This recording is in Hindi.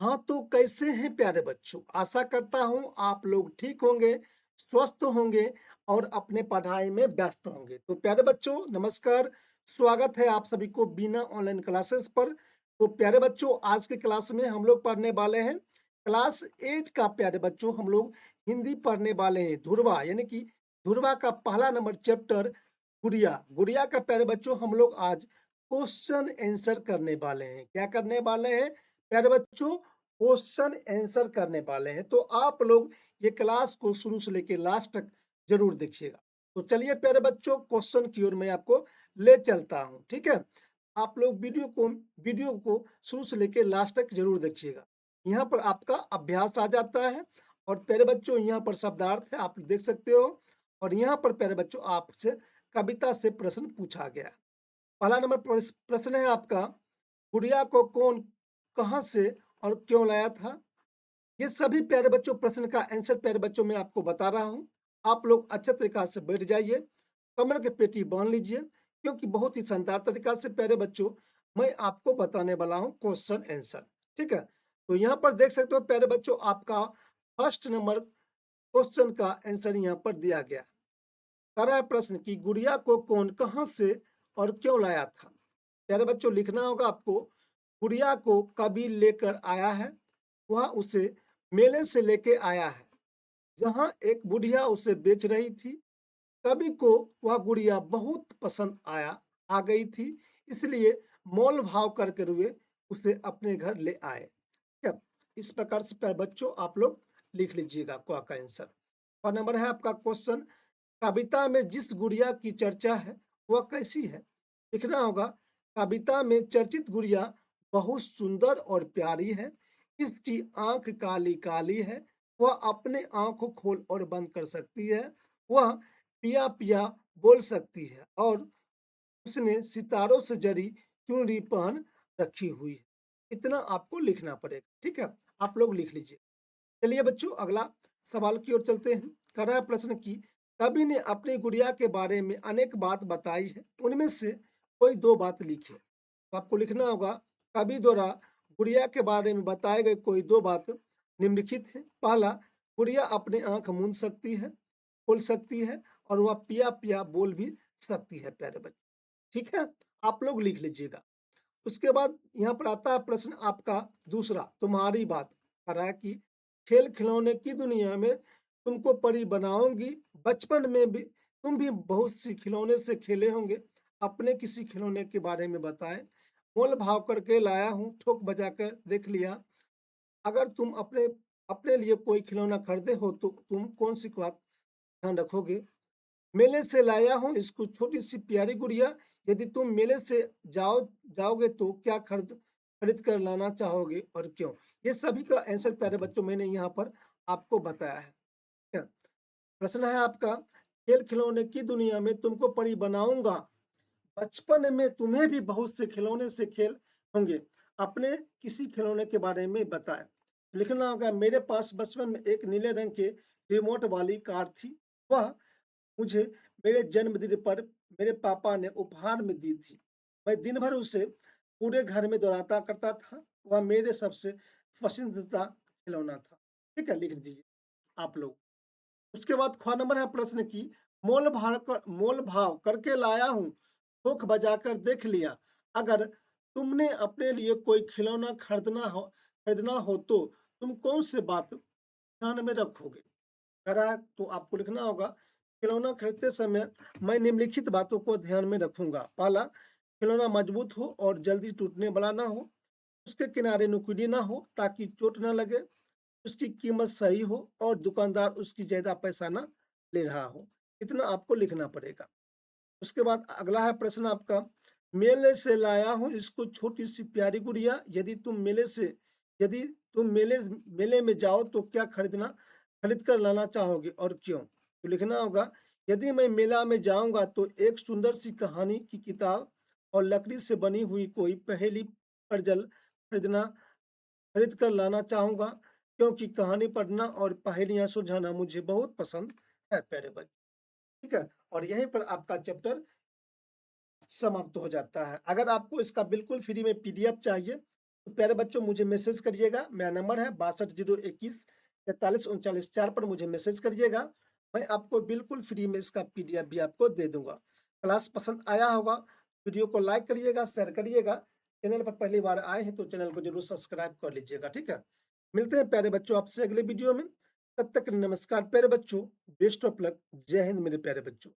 हाँ, तो कैसे हैं प्यारे बच्चों? आशा करता हूँ आप लोग ठीक होंगे, स्वस्थ होंगे और अपने पढ़ाई में व्यस्त होंगे। तो प्यारे बच्चों नमस्कार, स्वागत है आप सभी को बीना ऑनलाइन क्लासेस पर। तो प्यारे बच्चों आज के क्लास में हम लोग पढ़ने वाले हैं क्लास 8 का प्यारे बच्चों हम लोग हिंदी पढ़ने वाले हैं ध्रुवा यानी कि ध्रुवा का पहला नंबर चैप्टर गुड़िया। गुड़िया का प्यारे बच्चों हम लोग आज क्वेश्चन आंसर करने वाले हैं। क्या करने वाले हैं प्यारे बच्चों? क्वेश्चन आंसर करने वाले हैं। तो आप लोग ये क्लास को शुरू से लेकर लास्ट तक जरूर देखिएगा। तो चलिए प्यारे बच्चों क्वेश्चन की ओर मैं आपको ले चलता हूं, ठीक है। आप लोग वीडियो को शुरू से लेकर लास्ट तक जरूर देखिएगा। यहाँ पर आपका अभ्यास आ जाता है और प्यारे बच्चों यहाँ पर शब्दार्थ है, आप देख सकते हो। और यहाँ पर प्यारे बच्चों आपसे कविता से प्रश्न पूछा गया। पहला नंबर प्रश्न है आपका, गुड़िया को कौन कहां से और क्यों लाया था? ये सभी प्यारे बच्चों प्रश्न का आंसर प्यारे बच्चों मैं आपको बता रहा हूं। आप लोग अच्छे तरीका से बैठ जाइए, कमर के पेटी बांध लीजिए, क्योंकि बहुत ही शानदार तरीका से प्यारे बच्चों मैं आपको बताने वाला हूं क्वेश्चन आंसर, ठीक है। तो यहाँ पर देख सकते हो प्यारे बच्चों आपका फर्स्ट नंबर क्वेश्चन का आंसर यहाँ पर दिया गया। करा प्रश्न की गुड़िया को कौन कहां से और क्यों लाया था? प्यारे बच्चों लिखना होगा आपको, गुड़िया को कभी लेकर आया है, वह उसे मेले से लेके आया है, जहां एक बुढ़िया उसे बेच रही थी। कवि को वह गुड़िया बहुत पसंद आ गई थी, इसलिए मोल भाव करके हुए उसे अपने घर ले आए। ठीक है, इस प्रकार से प्यारे बच्चों आप लोग लिख लीजिएगा क्वा का आंसर। और नंबर है आपका क्वेश्चन, कविता में जिस गुड़िया की चर्चा है वह कैसी है? लिखना होगा, कविता में चर्चित गुड़िया बहुत सुंदर और प्यारी है, इसकी आंख काली काली है, वह अपने आंखों खोल और बंद कर सकती है, वह पिया पिया बोल सकती है और उसने सितारों से जड़ी चुनरी पहन रखी हुई है। इतना आपको लिखना पड़ेगा, ठीक है। आप लोग लिख लीजिए। चलिए बच्चों अगला सवाल की ओर चलते हैं। कर रहा है प्रश्न की, कवि ने अपनी गुड़िया के बारे में अनेक बात बताई है, उनमें से कोई दो बात लिखिए। तो आपको लिखना होगा, कवि द्वारा गुड़िया के बारे में बताए गए कोई दो बात निम्नलिखित है। पहला, गुड़िया अपनी आंख मूंद सकती है, खोल सकती है और वह पिया पिया बोल भी सकती है। प्यारे बच्चे ठीक है, आप लोग लिख लीजिएगा। उसके बाद यहाँ पर आता है प्रश्न आपका दूसरा, तुम्हारी बात। कर रहा है कि खेल खिलौने की दुनिया में तुमको परी बनाऊंगी, बचपन में भी तुम भी बहुत सी खिलौने से खेले होंगे, अपने किसी खिलौने के बारे में बताएं। मोल भाव करके लाया हूँ, ठोक बजा कर देख लिया। अगर तुम अपने अपने लिए कोई खिलौना खरीदे हो तो तुम कौन सी बात ध्यान रखोगे? मेले से लाया हूँ इसको छोटी सी प्यारी गुड़िया, यदि तुम मेले से जाओगे तो क्या खरीद खरीद कर लाना चाहोगे और क्यों? ये सभी का आंसर प्यारे बच्चों मैंने यहाँ पर आपको बताया है। क्या प्रश्न है आपका, खेल खिलौने की दुनिया में तुमको परी बनाऊंगा, बचपन में तुम्हें भी बहुत से खिलौने से खेल होंगे, अपने किसी खिलौने के बारे में बताएं। लिखना होगा, मेरे पास बचपन में एक नीले रंग के रिमोट वाली कार थी, वह मुझे मेरे जन्मदिन पर मेरे पापा ने उपहार में दी थी। मैं दिन भर उसे पूरे घर में दौड़ाता करता था, वह मेरे सबसे पसंदीदा खिलौना था। ठीक है, लिख दीजिए आप लोग। उसके बाद ख नंबर है प्रश्न की, मोल भाव करके लाया हूँ, थोक बजाकर देख लिया। अगर तुमने अपने लिए कोई खिलौना खरीदना हो तो तुम कौन से बात ध्यान में रखोगे? करा है तो आपको लिखना होगा, खिलौना खरीदते समय मैं निम्नलिखित बातों को ध्यान में रखूंगा। पहला, खिलौना मजबूत हो और जल्दी टूटने वाला ना हो, उसके किनारे नुकीली ना हो ताकि चोट ना लगे, उसकी कीमत सही हो और दुकानदार उसकी ज्यादा पैसा ना ले रहा हो। इतना आपको लिखना पड़ेगा। उसके बाद अगला है प्रश्न आपका, मेले से लाया हूँ इसको छोटी सी प्यारी गुड़िया, यदि तुम मेले में जाओ तो क्या खरीद कर लाना चाहोगे और क्यों? तो लिखना होगा, यदि मैं मेला में जाऊंगा तो एक सुंदर सी कहानी की किताब और लकड़ी से बनी हुई कोई पहेली पजल खरीद कर लाना चाहूंगा, क्योंकि कहानी पढ़ना और पहेलियां सुलझाना मुझे बहुत पसंद है। प्यारे बच्चे ठीक है, और यहीं पर आपका चैप्टर समाप्त हो जाता है। अगर आपको इसका बिल्कुल फ्री में पीडीएफ चाहिए तो प्यारे बच्चों मुझे मैसेज करिएगा, मेरा नंबर है 6201 43 39 4 पर मुझे मैसेज करिएगा। मैं आपको बिल्कुल फ्री में इसका पीडीएफ भी आपको दे दूंगा। क्लास पसंद आया होगा, वीडियो को लाइक करिएगा, शेयर करिएगा। चैनल पर पहली बार आए हैं तो चैनल को जरूर सब्सक्राइब कर लीजिएगा, ठीक है। मिलते हैं प्यारे बच्चों आपसे अगले वीडियो में। तब तक नमस्कार प्यारे बच्चों, बेस्ट ऑफ लक, जय हिंद मेरे प्यारे बच्चों।